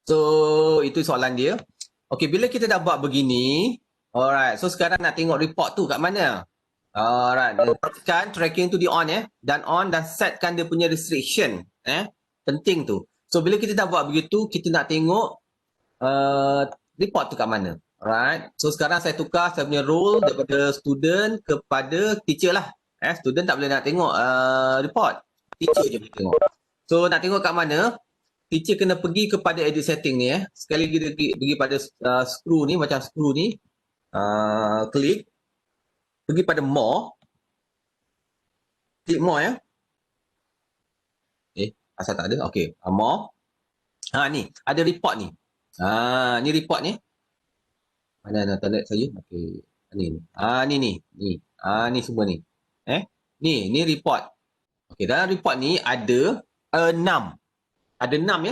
So, itu soalan dia. Okey, bila kita dah buat begini, alright. So, sekarang nak tengok report tu kat mana? Alright, pastikan tracking tu di on dan setkan dia punya restriction penting tu. So bila kita dah buat begitu, kita nak tengok report tu kat mana. Alright, so sekarang saya tukar saya punya role daripada student kepada teacher lah. Student tak boleh nak tengok report, teacher je boleh tengok. So nak tengok kat mana, teacher kena pergi kepada edit setting ni sekali lagi pergi pada screw ni, macam screw ni, klik, pergi pada more, klik more asal tak ada, okey, more. Ni ada report ni. Ni report ni. Mana internet saya? Okey, ni. Ni semua ni. Ni report. Okey, dalam report ni ada 6. Ada 6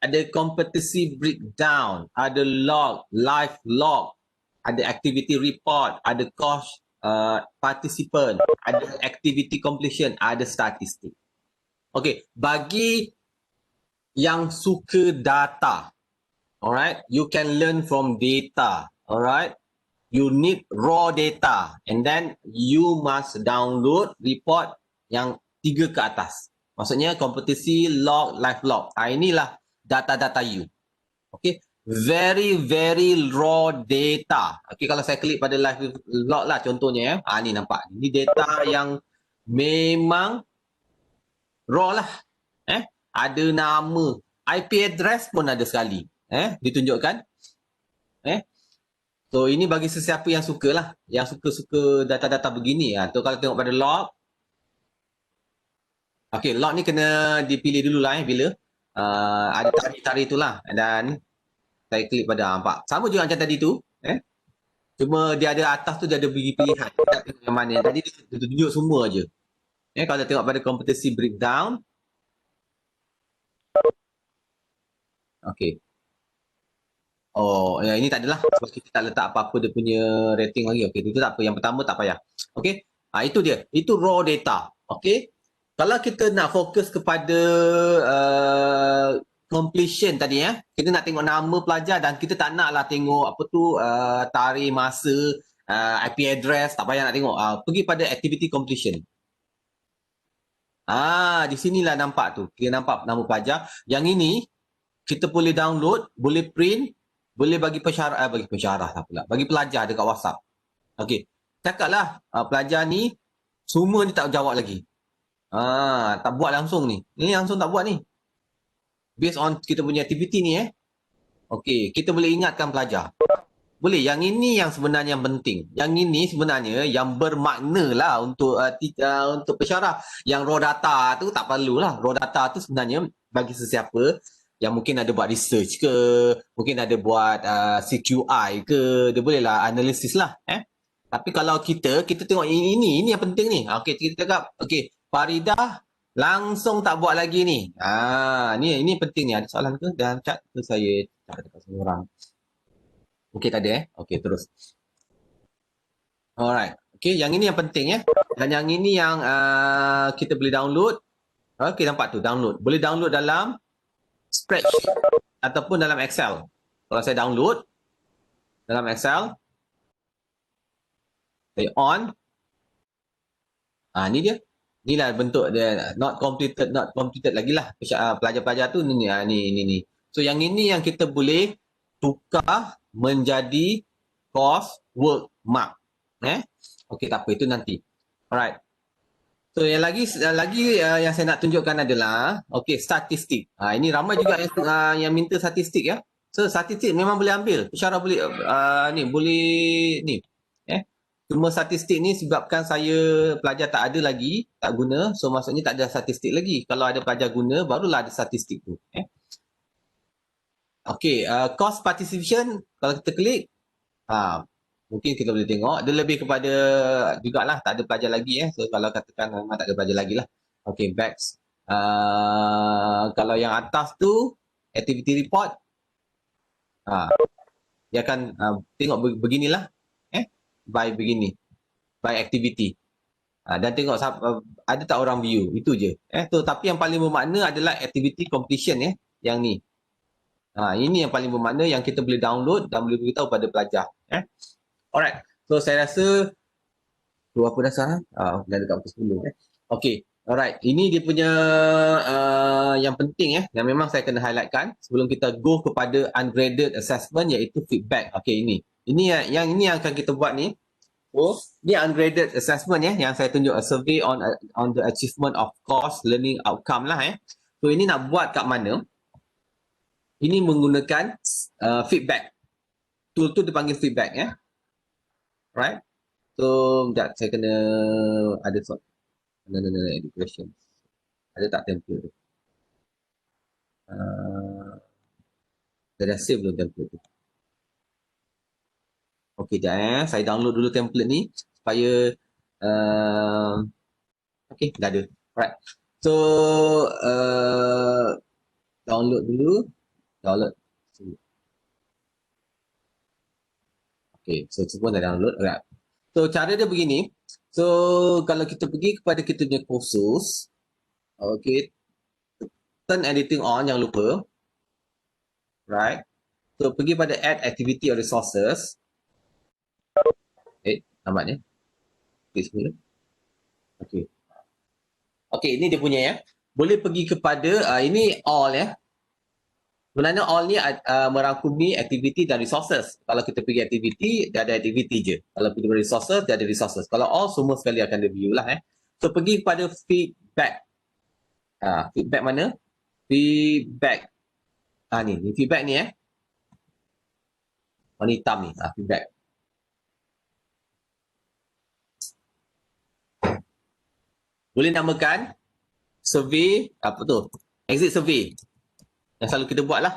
Ada competency breakdown, ada log, live log, ada activity report, ada course participant, ada activity completion, ada statistik. Okey, bagi yang suka data, alright, you can learn from data, alright. You need raw data and then you must download report yang 3 ke atas. Maksudnya kompetensi, log, live log. Inilah data-data you. Okey, very raw data. Okey, kalau saya klik pada live log lah contohnya ni nampak. Ini data yang memang raw lah. Ada nama, IP address pun ada sekali. Ditunjukkan. So ini bagi sesiapa yang suka lah, yang suka data-data begini. Tu kalau tengok pada log. Okey, log ni kena dipilih dulu lah bila ada tarikh itulah, dan saya klik pada nampak. Sama juga macam tadi tu. Cuma dia ada atas tu dia ada bagi pilihan. Kita tengok yang mana. Tadi dia tunjuk semua je. Kalau tengok pada competency breakdown. Okey. Ini tak adalah sebab kita tak letak apa-apa dia punya rating lagi. Okey, itu tak apa. Yang pertama tak payah. Okey. Itu dia. Itu raw data. Okey. Kalau kita nak fokus kepada completion tadi kita nak tengok nama pelajar dan kita tak naklah tengok apa tu tarikh masa, IP address, tak payah nak tengok. Pergi pada activity completion. Di sinilah nampak tu. Kita nampak nama pelajar. Yang ini kita boleh download, boleh print, boleh bagi pensyarah lah pula. Bagi pelajar dekat WhatsApp. Okey. Cakaplah pelajar ni semua ni tak jawab lagi. Tak buat langsung ni. Ini langsung tak buat ni. Based on kita punya aktiviti ni Okey, kita boleh ingatkan pelajar. Boleh, yang ini yang sebenarnya yang penting. Yang ini sebenarnya yang bermakna lah untuk pensyarah. Yang raw data tu tak perlulah. Raw data tu sebenarnya bagi sesiapa yang mungkin ada buat research ke, mungkin ada buat CQI ke, dia bolehlah analisis lah. Tapi kalau kita tengok ini yang penting ni. Okey, kita cakap, okey, Faridah langsung tak buat lagi ni. Ini penting ni. Ada soalan ke dalam chat ke saya cakap dekat semua orang? Okey, tak ada Okey, terus. Alright. Okey, yang ini yang penting Dan yang ini yang kita boleh download. Okey, nampak tu, download. Boleh download dalam spreadsheet ataupun dalam Excel. Kalau saya download dalam Excel, saya on. Ni dia. Inilah bentuk dia, not completed lagi lah. Pelajar-pelajar tu ni. So yang ini yang kita boleh tukar menjadi course work mark. Okey, tak apa, itu nanti. Alright. So yang lagi yang saya nak tunjukkan adalah statistik. Ini ramai juga yang minta statistik So statistik memang boleh ambil. Pensyarah boleh Cuma statistik ni sebabkan saya pelajar tak ada lagi, tak guna. So maksudnya tak ada statistik lagi. Kalau ada pelajar guna, barulah ada statistik tu. Okey, course participation, kalau kita klik, mungkin kita boleh tengok. Dia lebih kepada jugalah, tak ada pelajar lagi. So kalau katakan memang tak ada pelajar lagi lah. Okey, back. Kalau yang atas tu, activity report, dia akan tengok beginilah. By begini, by activity. Dan tengok ada tak orang view, itu je. Tapi yang paling bermakna adalah activity completion yang ni. Ini yang paling bermakna yang kita boleh download dan boleh beritahu pada pelajar. Alright. So saya rasa apa dah sekarang? Dah dekat pukul 10. Okay. Alright. Ini dia punya yang penting yang memang saya kena highlightkan sebelum kita go kepada ungraded assessment iaitu feedback. Okay, ini. Ini yang akan kita buat ni. Oh, ni ungraded assessment yang saya tunjuk, a survey on the achievement of course learning outcome lah. So ini nak buat kat mana? Ini menggunakan feedback. Tool tu dipanggil feedback Right? So, sekejap saya kena ada sort. Education. Ada tak template tu? Saya dah save belum template tu? Okey, sekejap saya download dulu template ni supaya okey, dah ada. Right. So, download dulu. Download. Okey, so semua dah download. Right. So, cara dia begini. So, kalau kita pergi kepada kita punya kursus, okey, turn editing on, jangan lupa. Right. So, pergi pada add activity or resources. Nampak ni. Klik semula. Okey. Okey, ini dia punya Boleh pergi kepada, ini all Sebenarnya all ni merangkumi activity dan resources. Kalau kita pergi activity, dia ada activity je. Kalau pergi resources, dia ada resources. Kalau all, semua sekali akan review lah. So, pergi kepada feedback. Feedback mana? Feedback. Ni feedback ni warna hitam ni. Feedback. Boleh namakan survey, apa tu? Exit survey. Yang selalu kita buat lah.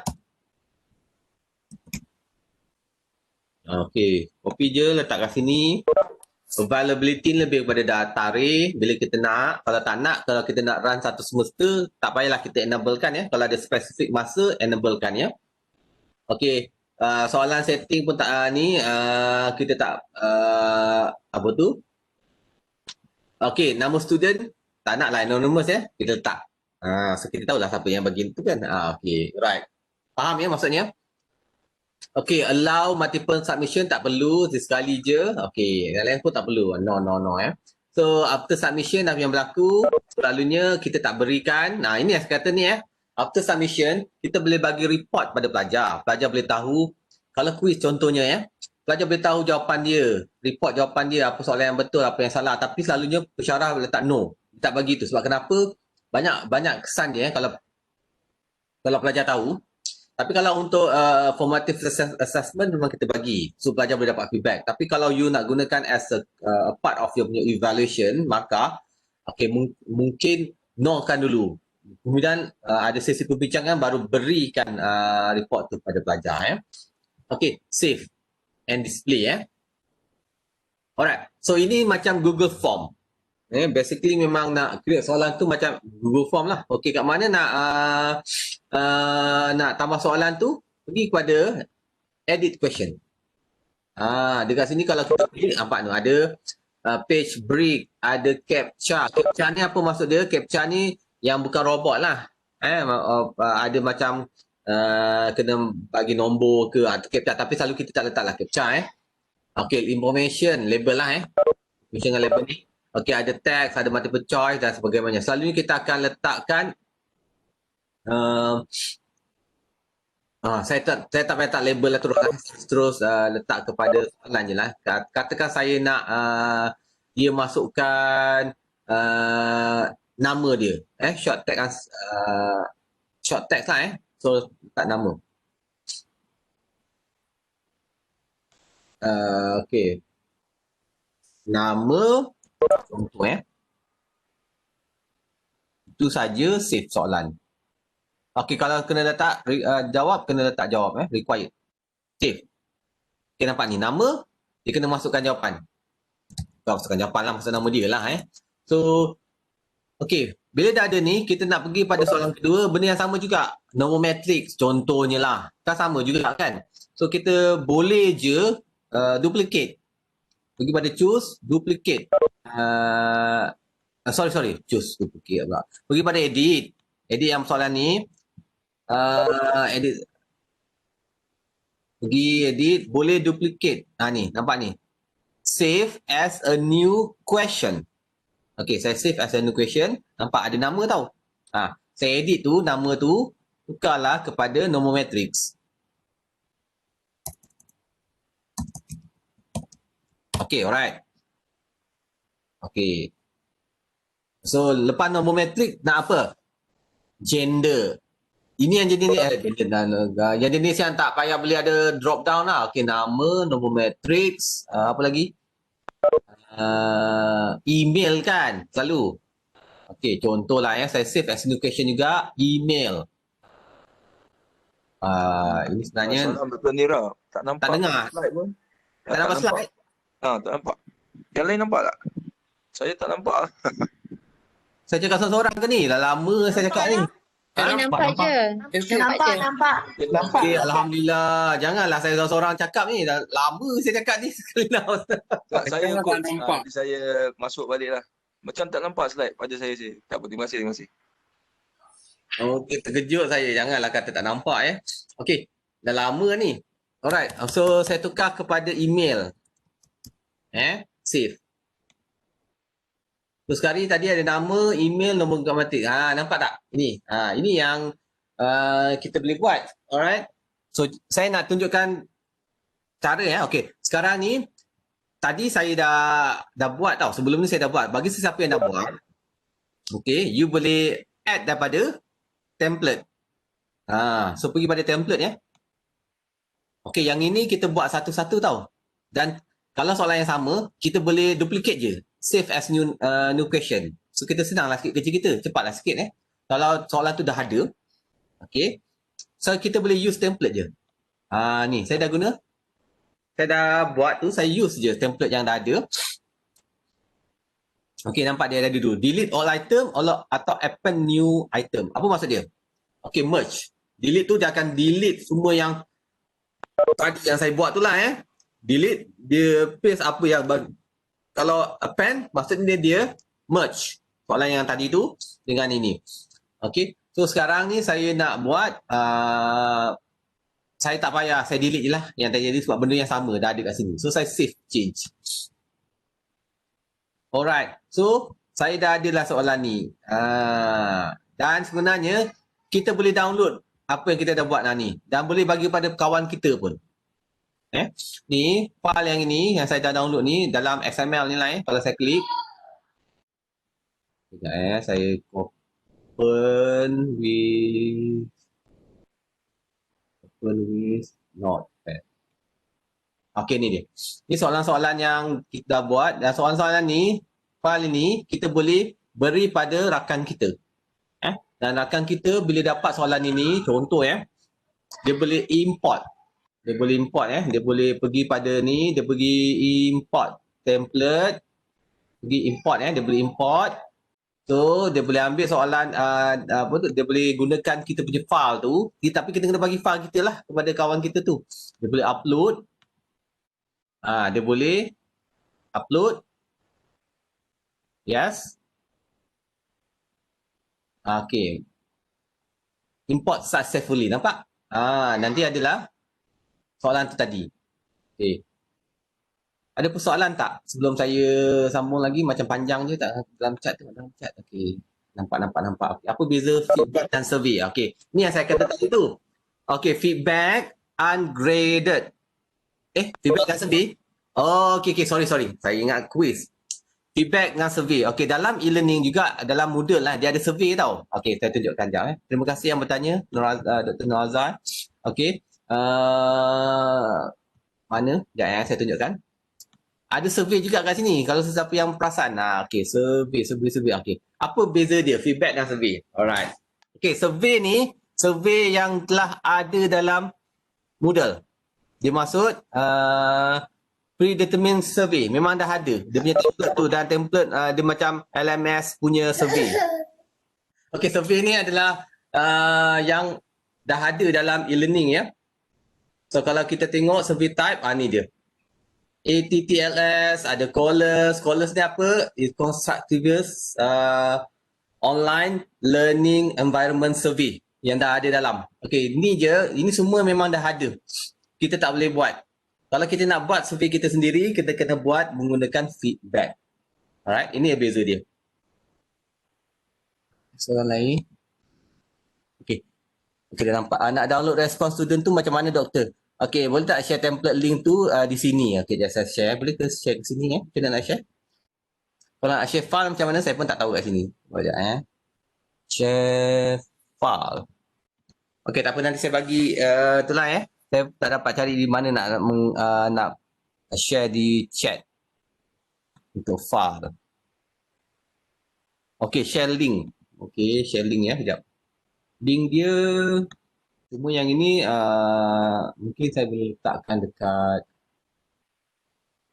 Okey, copy je, letak kat sini. Availability lebih kepada data array bila kita nak. Kalau tak nak, kalau kita nak run satu semester, tak payahlah kita enablekan Kalau ada spesifik masa, enablekan Okey, soalan setting pun tak kita tak apa tu? Okey, nama student tak nak lah anonymous kita letak. So kita tahulah siapa yang bagi tu kan. Okey, right. Faham maksudnya? Okey, allow multiple submission tak perlu, sekali je. Okey, yang lain pun tak perlu. No. So after submission apa yang berlaku? Selalunya kita tak berikan. Ini yang saya kata ni After submission, kita boleh bagi report pada pelajar. Pelajar boleh tahu kalau kuis contohnya pelajar boleh tahu jawapan dia, report jawapan dia, apa soalan yang betul, apa yang salah. Tapi selalunya pensyarah letak no. Tak bagi tu. Sebab kenapa? Banyak kesan dia kalau pelajar tahu. Tapi kalau untuk formative assessment memang kita bagi. So pelajar boleh dapat feedback. Tapi kalau you nak gunakan as a part of your evaluation, maka mungkin no-kan dulu. Kemudian ada sesi perbincangan baru berikan report tu pada pelajar Okey, save and display Alright. So ini macam Google Form. Basically memang nak create soalan tu macam Google Form lah. Okey, kat mana nak tambah soalan tu, pergi kepada edit question. Dekat sini kalau kita pergi, nampak tu ada page break, ada captcha. Captcha ni apa maksud dia? Captcha ni yang bukan robot lah. Ada macam kena bagi nombor ke atau captcha, tapi selalu kita tak letaklah captcha Okey, information, label lah information dengan label ni. Okey, ada text, ada multiple choice dan sebagainya. Selalunya kita akan letakkan saya tak letak label lah terus letak kepada soalan je lah. Katakan saya nak dia masukkan nama dia. Short text lah So, letak nama. Okey. Nama contoh itu saja save soalan. Okey, kalau kena letak jawab, kena letak jawab required. Save. Okey, nampak ni nama, dia kena masukkan jawapan. Masukkan jawapan lah, maksud nama dia lah So, okey, bila dah ada ni, kita nak pergi pada soalan kedua, benda yang sama juga. Nombor matrix contohnya lah. Kan sama juga kan. So, kita boleh je duplicate. Pergi pada choose, duplicate. Sorry, choose, duplicate pula. Pergi pada edit. Edit yang soalan ni. Edit. Pergi edit, boleh duplicate. Ni, nampak ni. Save as a new question. Okey, saya save as a new question. Nampak ada nama tau. Saya edit tu, nama tu tukarlah kepada normal matrix. Okey, alright. Okey. So, lepas normal matrix nak apa? Gender. Ini yang jenis yang jenis yang tak payah boleh ada drop down lah. Okey, nama, normal matrix, apa lagi? Email kan, selalu. Okey, contohlah saya save as new question juga, email. Ini sebenarnya betul ni Ra. Tak nampak. Tak dengar. Slide pun. Tak nampak slide. Tak nampak. Yang lain nampak tak? Saya tak nampak. Saya cakap seorang-seorang ke ni? Dah lama saya cakap ni. Nampak je. Nampak. Okay, Alhamdulillah. Janganlah saya seorang-seorang cakap ni. Dah lama saya cakap ni sekali dah. Saya tak nampak. Saya masuk balik lah. Macam tak nampak slide pada saya. Tak apa, terima kasih. Okay, terkejut saya. Janganlah kata tak nampak Okay, dah lama ni. Alright, so saya tukar kepada email. Save. Terus sekali tadi ada nama, email, nombor gramatik. Nampak tak? Ini yang kita boleh buat. Alright. So saya nak tunjukkan cara Okey. Sekarang ni tadi saya dah buat tau. Sebelum ni saya dah buat. Bagi sesiapa yang dah buat. Okey, you boleh add daripada template. So pergi pada template Okey, yang ini kita buat satu-satu tau. Dan kalau soalan yang sama, kita boleh duplicate je. Save as new question. So kita senanglah sikit kerja kita. Cepatlah sikit Kalau soalan tu dah ada. Okay. So kita boleh use template je. Ni saya dah guna. Saya dah buat tu. Saya use je template yang dah ada. Okay, nampak dia ada dulu. Delete all item atau append new item. Apa maksud dia? Okay, merge. Delete tu dia akan delete semua yang tadi yang saya buat tu lah Delete. Dia paste apa yang baru. Kalau append, maksudnya dia merge soalan yang tadi tu dengan ini. Okay. So sekarang ni saya nak buat, saya tak payah, saya delete je lah yang tadi sebab benda yang sama dah ada kat sini. So saya save change. Alright. So saya dah ada lah soalan ni. Dan sebenarnya kita boleh download apa yang kita dah buat ni. Dan boleh bagi pada kawan kita pun. Ni file yang ini yang saya dah download ni dalam XML ni lah Kalau saya klik. Sekejap saya open with notepad. Okey, ni dia. Ni soalan-soalan yang kita dah buat dan soalan-soalan ni file ini kita boleh beri pada rakan kita. Dan rakan kita bila dapat soalan ini, contoh dia boleh import. Dia boleh import dia boleh pergi pada ni, dia pergi import template, pergi import dia boleh import. So dia boleh ambil soalan dia boleh gunakan kita punya file tu, tapi kita kena bagi file kita lah kepada kawan kita tu. Dia boleh upload. Dia boleh upload. Yes. Okay. Import successfully, nampak? Nanti adalah soalan tu tadi. Okay. Ada persoalan tak? Sebelum saya sambung lagi, macam panjang je tak dalam chat tu. Okay. Nampak. Okay. Apa beza feedback dan survey? Okay. Ni yang saya kata tadi tu. Okay. Feedback ungraded. Feedback dan survey? Okay. Sorry. Saya ingat quiz. Feedback dengan survey. Okay. Dalam e-learning juga, dalam Moodle lah, dia ada survey tau. Okay. Saya tunjukkan sekejap. Terima kasih yang bertanya, Dr. Nur Azhar. Okay. Mana? Sekejap saya tunjukkan. Ada survey juga kat sini. Kalau sesiapa yang perasan. Okay, survey. Okay. Apa beza dia? Feedback dan survey. Alright. Okay, survey ni, survey yang telah ada dalam Moodle. Dia maksud predetermined survey. Memang dah ada. Dia punya template tu dan template dia macam LMS punya survey. Okay, survey ni adalah yang dah ada dalam e-learning So kalau kita tengok survey type, ni dia. ATTLS, ada Scholars. Scholars ni apa? It's Constructivist Online Learning Environment Survey yang dah ada dalam. Okay, ni je. Ini semua memang dah ada. kita tak boleh buat. Kalau kita nak buat survey kita sendiri, kita kena buat menggunakan feedback. Alright, ini beza dia. Soalan lain. Okey. Okey, dah nampak. Nak download respon student tu macam mana, doktor? Okey, boleh tak share template link tu di sini? Okey, dah saya share. Boleh ke share ke sini? Macam mana nak share? Kalau nak share file macam mana, saya pun tak tahu kat sini. Boleh share file. Okey, tak apa, nanti saya bagi itulah Saya tak dapat cari di mana nak share di chat untuk file. Okey, share link. Okey, share link sekejap. Link dia cuma yang ini mungkin saya boleh letakkan dekat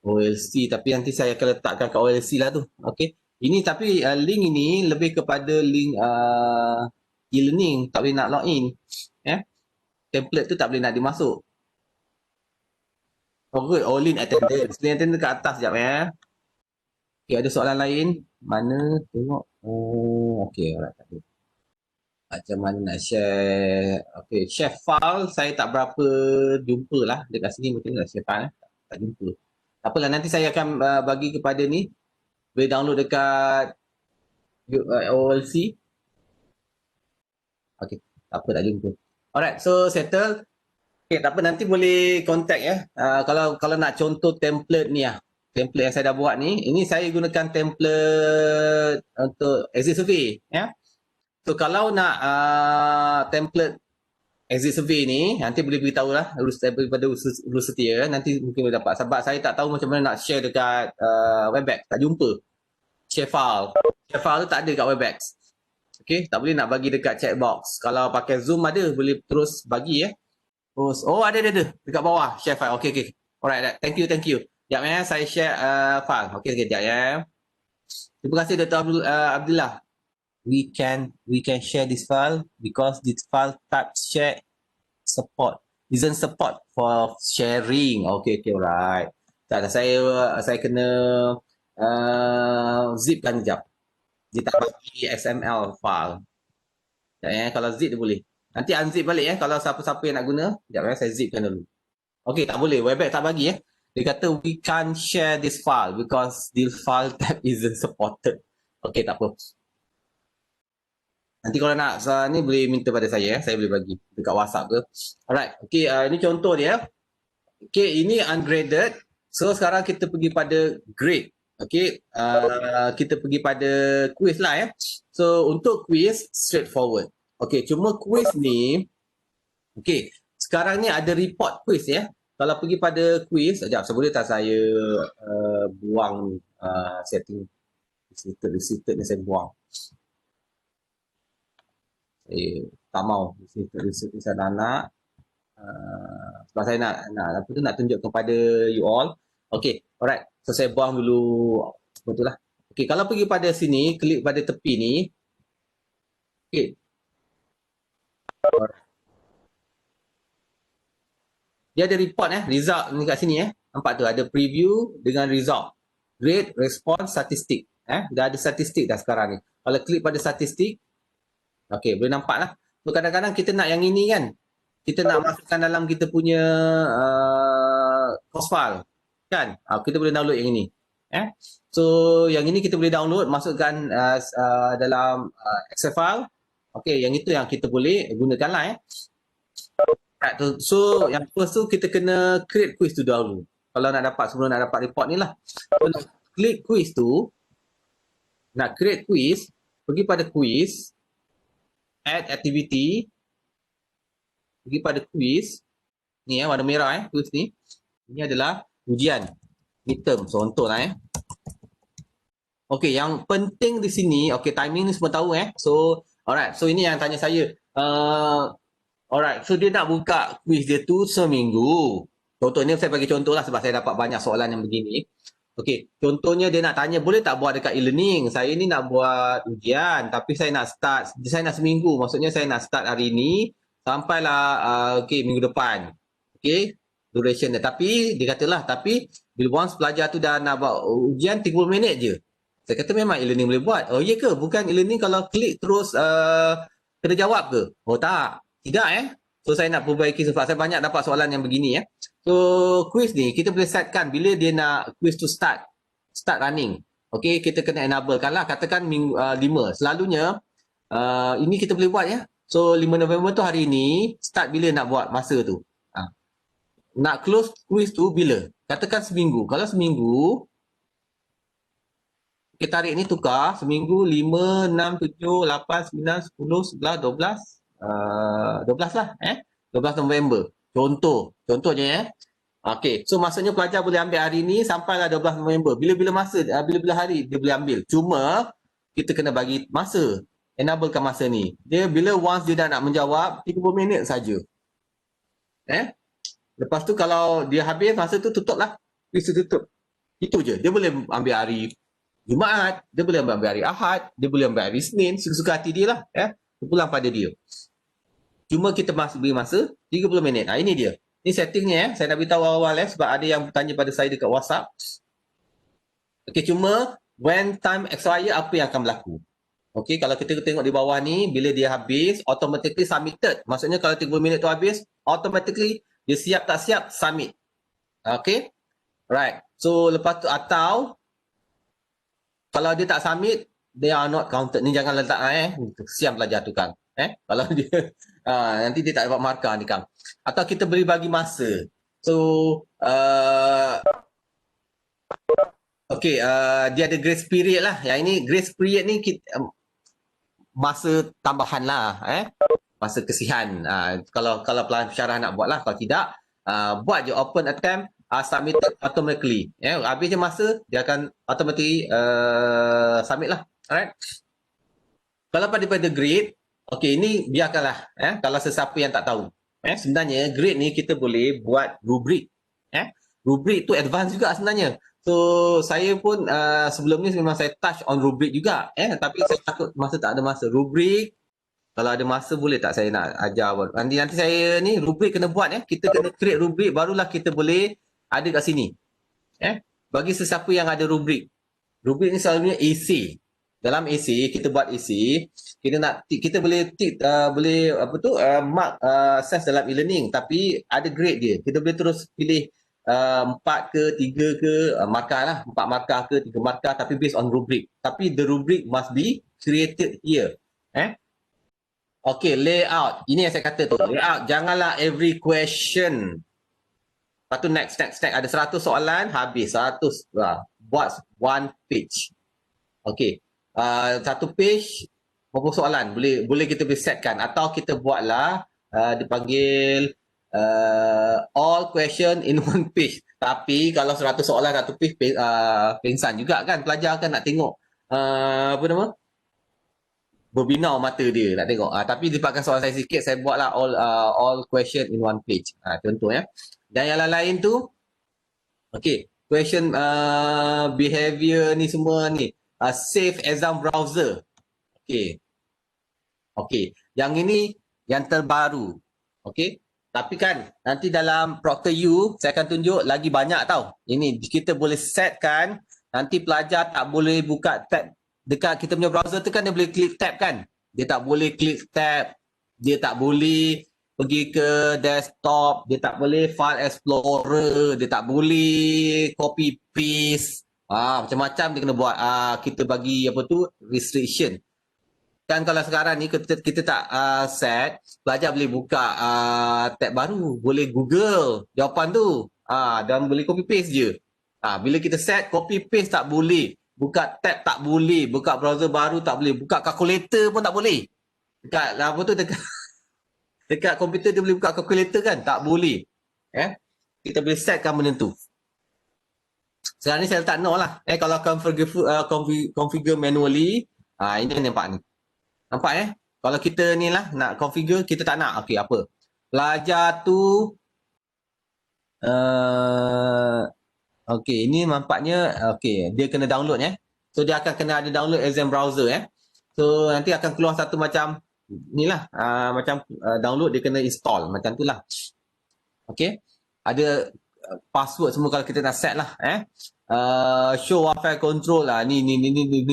OLC, tapi nanti saya akan letakkan kat OLC lah tu. Okey. Ini tapi link ini lebih kepada link e-learning, tak boleh nak login. Template tu tak boleh nak dimasuk. Good. Link attendance. Link attendance dekat atas sekejap Okey, ada soalan lain? Mana? Tengok. Okey, alright. Macam mana nak share? Okey, share file saya tak berapa jumpa lah dekat sini. Mungkin nak share file tak jumpa. Tak apalah, nanti saya akan bagi kepada ni. Boleh download dekat OLC. Okey, tak apa, tak jumpa. Alright, so settle. Okey, tak apa, nanti boleh contact kalau nak contoh template ni template yang saya dah buat ni, ini saya gunakan template untuk exit survey So kalau nak template exit survey ni, nanti boleh beritahu lah daripada Ulu Setia, nanti mungkin boleh dapat. Sebab saya tak tahu macam mana nak share dekat Webex, tak jumpa. Share file tu tak ada kat Webex. Okay, tak boleh nak bagi dekat chat box. Kalau pakai Zoom ada, boleh terus bagi Terus, ada dekat bawah, share file. Okay. Alright, thank you. Sekejap saya share file. Okay, sekejap Terima kasih Dr. Abdullah. We can share this file because this file type share support isn't support for sharing. Okay, alright. Tak, saya kena zipkan sekejap. Dia tak bagi XML file. Kalau zip dia boleh. Nanti unzip balik kalau siapa-siapa yang nak guna. Sekejap saya zipkan dulu. Okay, tak boleh. Webex tak bagi Dia kata we can't share this file because this file type isn't supported. Okay, tak apa. Nanti kalau nak ni boleh minta pada saya boleh bagi dekat WhatsApp ke. Alright, okay, ini contoh dia. Okay, ini ungraded. So sekarang kita pergi pada grade. Okay, kita pergi pada quiz lah So untuk quiz straightforward. Okay, cuma quiz ni, okay, sekarang ni ada report quiz Kalau pergi pada quiz, sekejap, boleh tak saya buang setting reseated ni saya buang. Saya tak mau reseated saya nak sebab saya nak tunjuk kepada you all. Okay, alright. So saya buang dulu betul lah. Okay, kalau pergi pada sini, klik pada tepi ni. Okay. Dia ada report result ni kat sini Nampak tu ada preview dengan result. Grade, response, statistik. Dah ada statistik dah sekarang ni. Kalau klik pada statistik, okey, boleh nampak lah. So kadang-kadang kita nak yang ini kan. Kita nak masukkan dalam kita punya course file. Kan? Kita boleh download yang ini. So yang ini kita boleh download, masukkan dalam Excel file. Okey, yang itu yang kita boleh gunakan lah So yang first tu kita kena create quiz tu dahulu. Kalau sebelum nak dapat report ni lah. So, nak klik quiz tu, nak create quiz, pergi pada quiz, add activity, pergi pada quiz. Ni warna merah quiz ni. Ini adalah ujian midterm. So untuk lah Okey, yang penting di sini, okey, timing ni semua tahu So alright, so ini yang tanya saya. Alright, so dia nak buka quiz dia tu seminggu. Contohnya saya bagi contoh lah sebab saya dapat banyak soalan yang begini. Okey, contohnya dia nak tanya boleh tak buat dekat e-learning. Saya ni nak buat ujian tapi saya nak seminggu. Maksudnya saya nak start hari ni sampailah minggu depan. Okey, duration dia. Tapi dia katalah bila once pelajar tu dah nak buat ujian 30 minit je. Saya kata memang e-learning boleh buat. Oh iya ke? Bukan e-learning kalau klik terus kena jawab ke? Oh tak. Tidak So saya nak perbaiki sebab saya banyak dapat soalan yang begini ya. So quiz ni kita boleh setkan bila dia nak quiz to start running. Okey, kita kena enablekan lah. Katakan 5. Selalunya ini kita boleh buat ya. So 5 November tu hari ini, start bila nak buat masa tu. Nak close quiz tu bila? Katakan seminggu. Kalau seminggu, kita tarik ni tukar. Seminggu 5, 6, 7, 8, 9, 10, 11, 12. 12 lah. 12 November. Contohnya ya. Okey, so maksudnya pelajar boleh ambil hari ni sampailah 12 November. Bila-bila hari dia boleh ambil. Cuma kita kena bagi masa. Enablekan masa ni. Dia bila once dia dah nak menjawab 30 minit saja. Lepas tu kalau dia habis masa tu tutuplah. Bisa tutup. Itu je. Dia boleh ambil hari Jumaat, dia boleh ambil hari Ahad, dia boleh ambil hari Isnin, suka-suka hati dia lah. Terpulang pada dia. Cuma kita beri masa 30 minit. Ini dia. Ini settingnya saya nak beritahu awal sebab ada yang bertanya pada saya dekat WhatsApp. Okey, cuma when time expire apa yang akan berlaku? Okey, kalau kita tengok di bawah ni bila dia habis automatically submitted. Maksudnya kalau 30 minit tu habis automatically dia siap tak siap submit. Okey? Right. So lepas tu atau kalau dia tak submit they are not counted. Ni jangan letak kesian pelajar tu Kang. Kalau dia nanti dia tak dapat markah ni Kang. Atau kita beri bagi masa. So okey, dia ada grace period lah. Yang ini grace period ni kita, masa tambahan lah. Masa kesihan. Kalau pensyarah nak buat lah. Kalau tidak, buat je open attempt, submitted automatically. Habis je masa, dia akan automatically submit lah. Alright. Kalau pada grade, okey, ini biarkanlah. Kalau sesiapa yang tak tahu. Sebenarnya grade ni kita boleh buat rubrik. Rubrik tu advance juga sebenarnya. So saya pun sebelum ni memang saya touch on rubrik juga. Tapi saya takut masa tak ada masa. Rubrik, kalau ada masa boleh tak saya nak ajar. Nanti saya ni rubrik kena buat. Kita kena create rubrik barulah kita boleh ada kat sini. Bagi sesiapa yang ada rubrik. Rubrik ni selalunya AC. Dalam AC kita buat AC, kita boleh mark assess dalam e-learning tapi ada grade dia. Kita boleh terus pilih 4 ke 3 ke markah lah, 4 markah ke 3 markah tapi based on rubric. Tapi the rubric must be created here. Okay, layout. Ini yang saya kata tu. Layout, janganlah every question. Lepas tu next. Ada 100 soalan, habis 100. Buat one page. Okay. Satu page, berapa soalan? Boleh kita boleh setkan. Atau kita buatlah, dipanggil all question in one page. Tapi kalau 100 soalan satu page, pengsan juga kan. Pelajar kan nak tengok, berbinau mata dia nak tengok. Tapi dipakkan soalan saya sikit, saya buatlah all question in one page. Contoh ya. Dan yang lain tu, okay, question behavior ni semua ni. Save exam browser. Okay. Yang ini yang terbaru. Okay. Tapi kan nanti dalam Proctor U saya akan tunjuk lagi banyak tau. Ini kita boleh setkan nanti pelajar tak boleh buka tab dekat kita punya browser tu kan, dia boleh klik tab kan. Dia tak boleh klik tab. Dia tak boleh pergi ke desktop. Dia tak boleh file explorer. Dia tak boleh copy paste. Macam-macam dia kena buat. Kita bagi restriction. Kan kalau sekarang ni kita tak set, pelajar boleh buka tab baru, boleh Google jawapan tu. Dan boleh copy paste je. Bila kita set copy paste tak boleh, buka tab tak boleh, buka browser baru tak boleh, buka calculator pun tak boleh. Dekat komputer dia boleh buka calculator kan? Tak boleh. Kita boleh setkan benda tu. Sekarang ni saya letak no lah. Kalau configure manually, ini nampak ni. Nampak Kalau kita ni lah nak configure, kita tak nak. Okey, apa? Pelajar tu okey, ini nampaknya okey, dia kena download So dia akan kena ada download exam browser So nanti akan keluar satu macam inilah macam download, dia kena install macam tu lah. Okey. Ada password semua kalau kita nak set lah. Show Wi-Fi control lah. Ni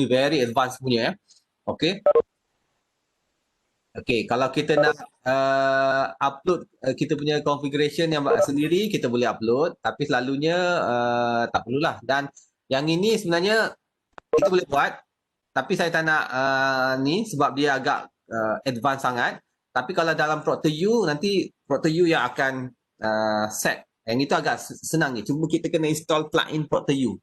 very advanced punya. Okey. Okey, kalau kita nak upload kita punya configuration yang sendiri, kita boleh upload. Tapi selalunya tak perlulah. Dan yang ini sebenarnya kita boleh buat. Tapi saya tak nak ni sebab dia agak advance sangat. Tapi kalau dalam ProctorU, nanti ProctorU yang akan set. Yang itu agak senang je. Cuma kita kena install plugin ProctorU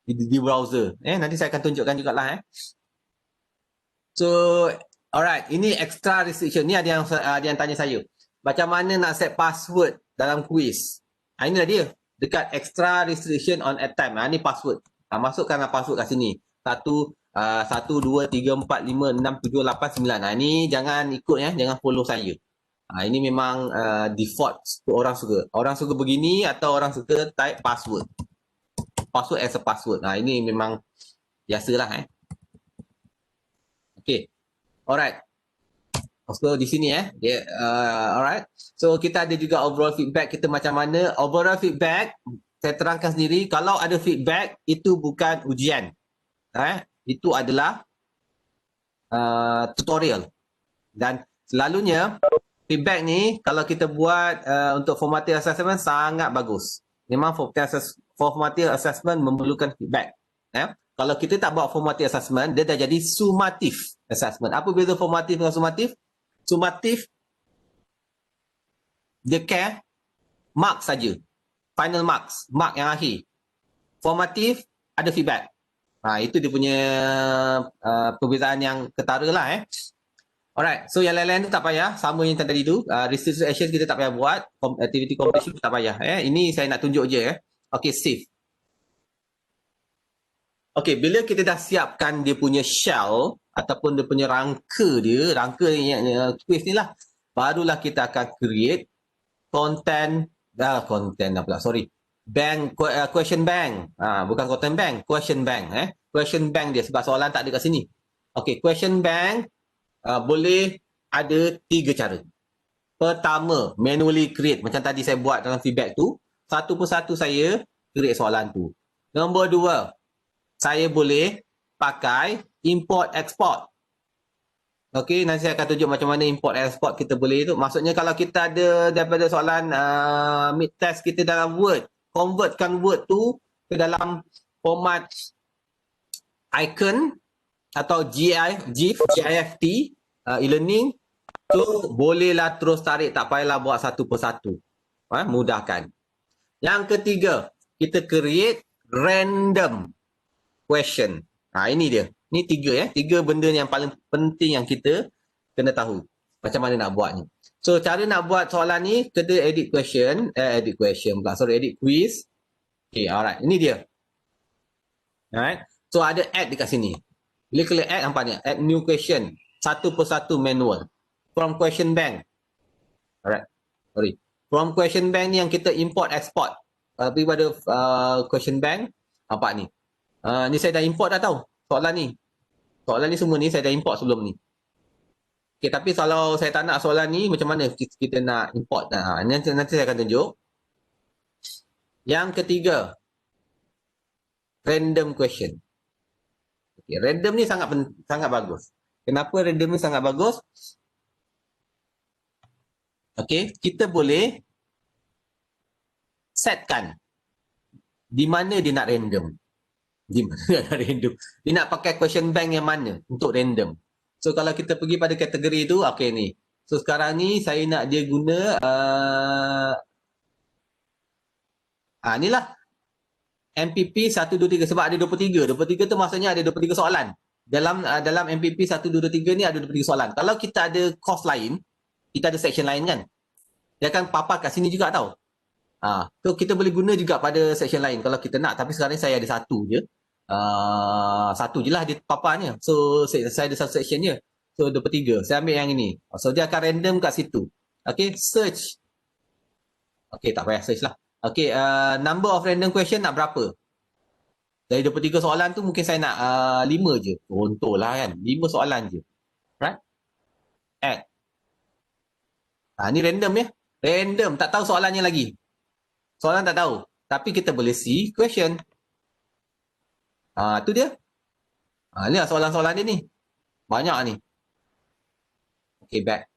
di browser. Nanti saya akan tunjukkan jugalah. So, alright. Ini extra restriction. Ni ada yang tanya saya. Macam mana nak set password dalam quiz? Inilah dia. Dekat extra restriction on at time. Ni password. Masukkanlah password kat sini. 1, 2, 3, 4, 5, 6, 7, 8, 9. Ni jangan ikut ya. Jangan follow saya. Ini memang default orang suka. Orang suka begini atau orang suka type password. Password as a password. Ini memang biasalah. Okay. Alright. So di sini alright. So kita ada juga overall feedback kita macam mana. Overall feedback saya terangkan sendiri, kalau ada feedback itu bukan ujian. Itu adalah tutorial. Dan selalunya feedback ni kalau kita buat untuk formative assessment sangat bagus. Memang formative assessment memerlukan feedback. Kalau kita tak buat formative assessment, dia dah jadi summative assessment. Apa beza formative dengan summative? Summative, dia care mark saja. Final marks, mark yang akhir. Formative, ada feedback. Itu dia punya perbezaan yang ketara lah. Alright, so yang lain-lain tu tak payah. Sama yang tadi tu. Restriction actions kita tak payah buat. Activity completion tak payah. Ini saya nak tunjuk je. Okay, save. Okey, bila kita dah siapkan dia punya shell ataupun dia punya rangka yang quiz ni lah, barulah kita akan create question bank. Bukan content bank, question bank. Question bank dia sebab soalan tak ada kat sini. Okey, question bank boleh ada 3 cara. Pertama, manually create. Macam tadi saya buat dalam feedback tu, satu persatu saya create soalan tu. Nombor 2, saya boleh pakai import export. Okey, nanti saya akan tunjuk macam mana import export kita boleh tu. Maksudnya kalau kita ada daripada soalan mid test kita dalam Word, convertkan Word tu ke dalam format icon atau GIF, e-learning tu bolehlah terus tarik, tak payahlah buat satu persatu. Mudahkan. Yang ketiga, kita create random question. Ini dia. Ni 3 3 benda yang paling penting yang kita kena tahu. Macam mana nak buat ni. So cara nak buat soalan ni, kena edit quiz. Okay, alright. Ini dia. Alright. So ada add dekat sini. Bila klik add, nampak ni? Add new question. Satu persatu manual. From question bank. Alright. Sorry. From question bank ni yang kita import export. Pergi pada question bank. Nampak ni. Ni saya dah import dah tahu soalan ni. Soalan ni semua ni saya dah import sebelum ni. Okay, tapi kalau saya tak nak soalan ni, macam mana kita nak import? Nanti saya akan tunjuk. Yang ketiga, random question. Okay, random ni sangat bagus. Kenapa random ni sangat bagus? Okay, kita boleh setkan di mana dia nak random. Dia nak pakai question bank yang mana untuk random. So kalau kita pergi pada kategori tu, okay ni. So sekarang ni saya nak dia guna inilah MPP 123 sebab ada 23. 23 tu maksudnya ada 23 soalan. Dalam MPP 123 ni ada 23 soalan. Kalau kita ada course lain, kita ada section lain kan. Dia akan papar kat sini juga tau. So kita boleh guna juga pada section lain kalau kita nak, tapi sekarang ni saya ada satu je. Satu je lah dia paparnya. So saya ada satu section je. So 23. Saya ambil yang ini. So dia akan random kat situ. Okay, search. Okay, tak payah search lah. Okay, number of random question nak berapa? Dari 23 soalan tu mungkin saya nak 5 je. Contoh lah kan. 5 soalan je. Right? Add. Ni random ya. Random. Tak tahu soalannya lagi. Soalan tak tahu. Tapi kita boleh see question. Tu dia. Ni lah soalan-soalan dia ni. Banyak ni. Okay, back.